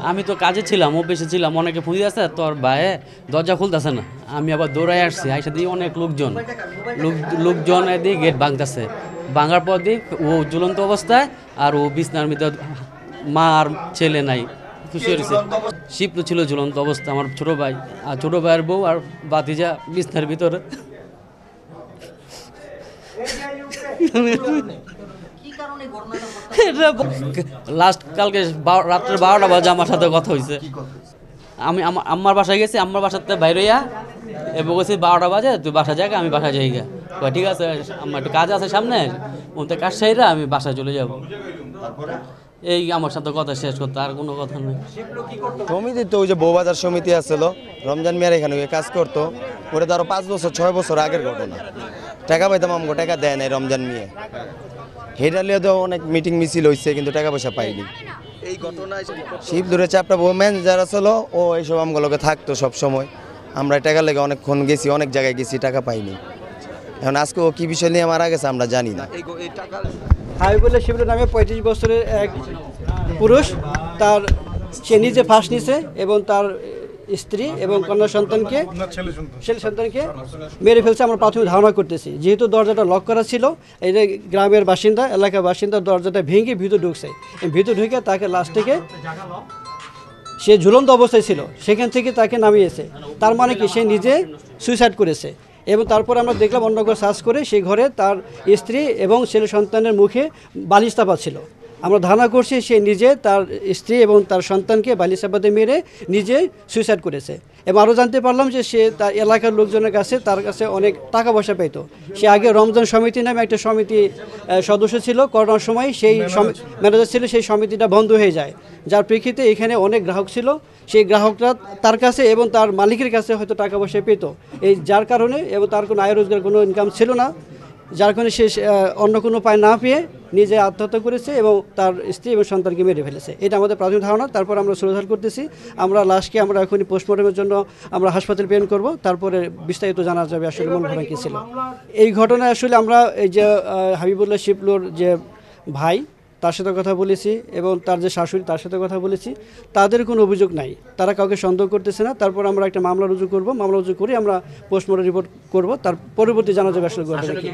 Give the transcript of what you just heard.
আমি তো কাজে ছিলাম, অফিসে ছিলাম, অনেকে ফোন দিয়েছে তোর ভাইয়ে দরজা খুলতেছে না। আমি আবার দৌড়াই আসছি, আইসা দিয়ে অনেক লোকজন দিয়ে গেট ভাঙতেছে। ভাঙার পর দিয়ে ও ঝুলন্ত অবস্থায়, আর ও বিছনার মধ্যে, মা আর ছেলে নাই, খুশি হয়েছে। শিপ্লু ছিল ঝুলন্ত অবস্থা, আমার ছোট ভাই আর ছোট ভাইয়ের বউ আর বাতিজা বিছনার ভিতরে। লাস্ট কালকে রাত্রে 12টা বাজে আমার সাথে কথা হয়েছে। আমি আম্মার বাসায় গেছি, আম্মার বাসাতে বাইরে এবং বলছি 12টা বাজে তুই বাসা যাক, আমি বাসায় যাই গা। ঠিক আছে, আমার একটু কাজ আছে সামনে, ওতে কাজ সাইরা আমি বাসায় চলে যাব। এই আমার সাথে কথা শেষ করতে, আর কোনো কথা নেই। সমিতি তো ওই যে বউবাজার সমিতি আছিল, রমজান মিয়ার এখানে কাজ করতো। ওটা তো আরো 5 বছর 6 বছর আগের ঘটনা। টাকা পাইতাম, আমাকে টাকা দেয় নাই রমজান মিয়া। হেডালিও তো অনেক মিটিং মিছিল হয়েছে, কিন্তু টাকা পয়সা পাইনি। এই ঘটনায় শিবদুরের চাপটা বউ ম্যানেজার আসলো, ও এইসব আমগুলোকে থাকতো সব সময়। আমরা টাকা লেগে অনেকক্ষণ গেছি, অনেক জায়গায় গেছি, টাকা পাইনি। এখন আজকে ও কি বিষয় নিয়ে মারা গেছে আমরা জানি না। হাবিবুল্লাহ শিবলুর নামে 35 বছরের এক পুরুষ, তার সে নিজে ফাঁস নিছে এবং তার স্ত্রী এবং কন্যা সন্তানকে, ছেলে সন্তানকে মেরে ফেলছে। আমরা প্রাথমিক ধারণা করতেছি, যেহেতু দরজাটা লক করা ছিল, এই যে গ্রামের বাসিন্দা, এলাকার বাসিন্দা দরজাটা ভেঙে ভিতর ঢুকছে। ভিতর ঢুকে তাকে লাশ থেকে, সে ঝুলন্ত অবস্থায় ছিল, সেখান থেকে তাকে নামিয়েছে। তার মানে কি, সে নিজে সুইসাইড করেছে। এবং তারপর আমরা দেখলাম অন্য ঘর সার্চ করে সেই ঘরে তার স্ত্রী এবং ছেলে সন্তানের মুখে বালিশ চাপা ছিল। আমরা ধারণা করছি সে নিজে তার স্ত্রী এবং তার সন্তানকে বালিশ চাপাতে মেরে নিজে সুইসাইড করেছে। এবং আরও জানতে পারলাম যে সে তার এলাকার লোকজনের কাছে, তার কাছে অনেক টাকা পয়সা পেত। সে আগে রমজান সমিতি নামে একটা সমিতি সদস্য ছিল, করোনার সময় সেই ম্যানেজার ছিল, সেই সমিতিটা বন্ধ হয়ে যায়। যার প্রেক্ষিতে এখানে অনেক গ্রাহক ছিল, সেই গ্রাহকরা তার কাছে এবং তার মালিকের কাছে হয়তো টাকা পয়সা পেত। এই যার কারণে, এবং তার কোনো আয় রোজগার, কোনো ইনকাম ছিল না, যার কারণে সে অন্য কোনো উপায় না পেয়ে নিজে আত্মহত্যা করেছে এবং তার স্ত্রী এবং সন্তানকে মেরে ফেলেছে। এটা আমাদের প্রাথমিক ধারণা। তারপর আমরা সুরধার করতেছি, আমরা লাশকে আমরা এখনই পোস্টমর্টমের জন্য আমরা হাসপাতালে প্রেরণ করব। তারপরে বিস্তারিত জানা যাবে আসলে মূল ঘটনা কী ছিল। এই ঘটনায় আসলে আমরা এই যে হাবিবুল্লাহ শিবলুর যে ভাই, তার সাথে কথা বলেছি এবং তার যে শাশুড়ি, তার সাথে কথা বলেছি। তাদের কোনো অভিযোগ নাই, তারা কাউকে সন্দেহ করতেছে না। তারপর আমরা একটা মামলা রুজু করব, মামলা রুজু করে আমরা পোস্টমর্টম রিপোর্ট করব। তার পরবর্তী জানা যাবে আসলে ঘটনা কি।